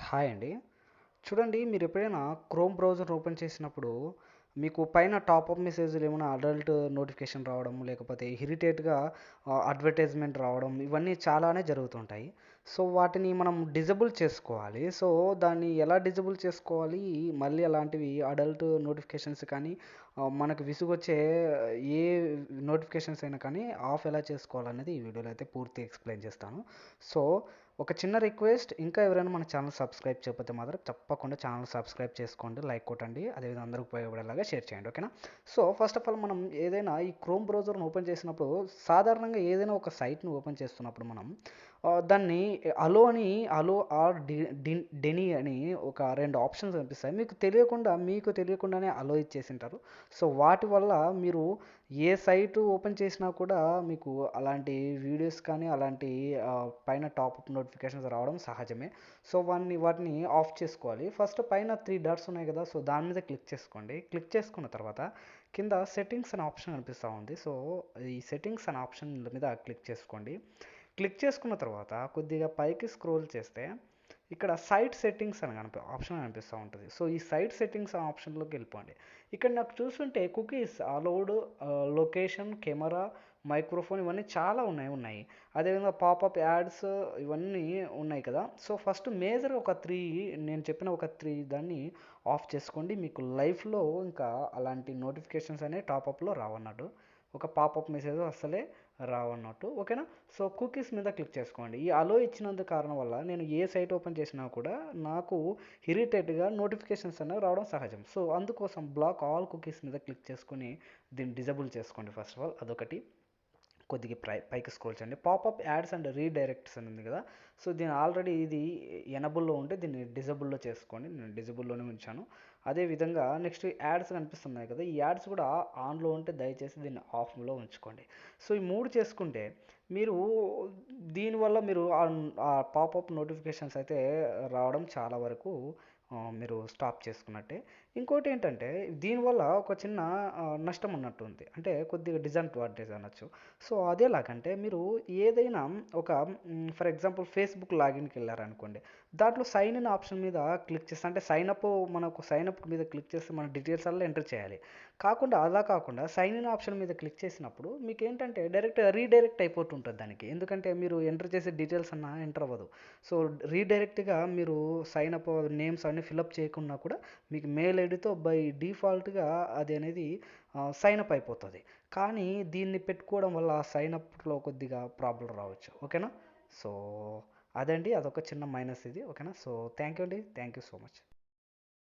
Hi అండి. చూడండి, మీరు ఎప్పుడైనా క్రోమ్ బ్రౌజర్ ఓపెన్ చేసినప్పుడు మీకు పైన టాపప్ మెసేజ్‌లు ఏమైనా అడల్ట్ నోటిఫికేషన్ రావడం, లేకపోతే ఇరిటేట్‌గా అడ్వర్టైజ్‌మెంట్ రావడం ఇవన్నీ చాలానే జరుగుతుంటాయి. సో, వాటిని మనం డిజేబుల్ చేసుకోవాలి. సో, దాన్ని ఎలా డిజేబుల్ చేసుకోవాలి? మళ్ళీ అలాంటివి అడల్ట్ నోటిఫికేషన్స్ కానీ మనకు విసుగొచ్చే ఏ నోటిఫికేషన్స్ అయినా కానీ ఆఫ్ ఎలా చేసుకోవాలనేది ఈ వీడియోలో అయితే పూర్తిగా ఎక్స్‌ప్లెయిన్ చేస్తాను. సో, ఒక చిన్న రిక్వెస్ట్, ఇంకా ఎవరైనా మన ఛానల్ సబ్స్క్రైబ్ చేయకపోతే మాత్రం తప్పకుండా ఛానల్ సబ్స్క్రైబ్ చేసుకోండి, లైక్ కొట్టండి, అదేవిధంగా అందరికి ఉపయోగపడేలాగా షేర్ చేయండి. ఓకేనా? సో ఫస్ట్ ఆఫ్ ఆల్ మనం ఏదైనా ఈ క్రోమ్ బ్రౌజర్ని ఓపెన్ చేసినప్పుడు సాధారణంగా ఏదైనా ఒక సైట్ని ఓపెన్ చేస్తున్నప్పుడు మనం దాన్ని అలో అని అలో ఆర్ డెనీ అని ఒక రెండు ఆప్షన్స్ కనిపిస్తాయి. మీకు తెలియకుండానే అలో ఇచ్చేసింటారు. సో వాటి వల్ల మీరు ఏ సైటు ఓపెన్ చేసినా కూడా మీకు అలాంటి వీడియోస్ కానీ అలాంటి పైన టాప్అప్ నోటిఫికేషన్స్ రావడం సహజమే. సో వాటిని ఆఫ్ చేసుకోవాలి. ఫస్ట్ పైన త్రీ డాట్స్ ఉన్నాయి కదా, సో దాని మీద క్లిక్ చేసుకోండి. క్లిక్ చేసుకున్న తర్వాత కింద సెట్టింగ్స్ అనే ఆప్షన్ కనిపిస్తూ ఉంది. సో ఈ సెట్టింగ్స్ అనే ఆప్షన్ మీద క్లిక్ చేసుకోండి. క్లిక్ చేసుకున్న తర్వాత కొద్దిగా పైకి స్క్రోల్ చేస్తే ఇక్కడ సైట్ సెట్టింగ్స్ అని ఆప్షన్ కనిపిస్తూ ఉంటుంది. సో ఈ సైట్ సెట్టింగ్స్ ఆప్షన్లోకి వెళ్ళిపోండి. ఇక్కడ నాకు చూస్తుంటే cookies allowed, location, camera, microphone ఇవన్నీ చాలా ఉన్నాయి. అదేవిధంగా పాపప్ యాడ్స్ ఇవన్నీ ఉన్నాయి కదా. సో ఫస్ట్ మేజర్ ఒక త్రీ, నేను చెప్పిన ఒక త్రీ దాన్ని ఆఫ్ చేసుకోండి. మీకు లైఫ్లో ఇంకా అలాంటి నోటిఫికేషన్స్ అనేవి టాపప్లో రావన్నట్టు, ఒక పాపప్ మెసేజ్ అసలే రావన్నట్టు. ఓకేనా? సో కుకీస్ మీద క్లిక్ చేసుకోండి. ఈ అలో ఇచ్చినందుకు కారణం వల్ల నేను ఏ సైట్ ఓపెన్ చేసినా కూడా నాకు ఇరిటేట్గా నోటిఫికేషన్స్ అనేవి రావడం సహజం. సో అందుకోసం బ్లాక్ ఆల్ కుకీస్ మీద క్లిక్ చేసుకొని దీన్ని డిజేబుల్ చేసుకోండి. ఫస్ట్ ఆఫ్ ఆల్ అదొకటి. కొద్దిగా పైకి స్క్రోల్ చేయండి. పాపప్ యాడ్స్ అండ్ రీడైరెక్ట్స్ అని ఉంది కదా, సో దీని ఆల్రెడీ ఇది ఎనబుల్లో ఉంటే దీన్ని డిజబుల్లో చేసుకోండి. నేను డిజబుల్లోనే ఉంచాను. అదేవిధంగా నెక్స్ట్ యాడ్స్ కనిపిస్తున్నాయి కదా, ఈ యాడ్స్ కూడా ఆన్లో ఉంటే దయచేసి దీన్ని ఆఫ్లో ఉంచుకోండి. సో ఈ మూడు చేసుకుంటే మీరు దీనివల్ల మీరు ఆ పాపప్ నోటిఫికేషన్స్ అయితే రావడం చాలా వరకు మీరు స్టాప్ చేసుకున్నట్టే. ఇంకోటి ఏంటంటే దీనివల్ల ఒక చిన్న నష్టం ఉన్నట్టు ఉంది, అంటే కొద్దిగా డిసడ్వాంటేజ్ అనొచ్చు. సో అదేలాగంటే మీరు ఏదైనా ఒక ఫర్ ఎగ్జాంపుల్ ఫేస్బుక్ లాగిన్కి వెళ్ళారనుకోండి, దాంట్లో సైన్ ఇన్ ఆప్షన్ మీద క్లిక్ చేస్తే, అంటే మనకు సైన్ అప్ మీద క్లిక్ చేస్తే మన డీటెయిల్స్ అలా ఎంటర్ చేయాలి. అలా కాకుండా సైన్ ఇన్ ఆప్షన్ మీద క్లిక్ చేసినప్పుడు మీకు ఏంటంటే డైరెక్ట్ రీడైరెక్ట్ అయిపోతుంటుంది దానికి, ఎందుకంటే మీరు ఎంటర్ చేసే డీటెయిల్స్ అన్న ఎంటర్ అవ్వదు. సో రీడైరెక్ట్గా మీరు సైన్ అప్ నేమ్స్ అన్ని ఫిలప్ చేయకున్నా కూడా మీకు మెయిల్ ఐడితో బై డిఫాల్ట్గా అది అనేది సైన్ అప్ అయిపోతుంది. కానీ దీన్ని పెట్టుకోవడం వల్ల సైన్ అప్లో కొద్దిగా ప్రాబ్లం రావచ్చు. ఓకేనా? సో అదండి, అదొక చిన్న మైనస్ ఇది. ఓకేనా? సో థ్యాంక్ యూ అండి, థ్యాంక్ యూ సో మచ్.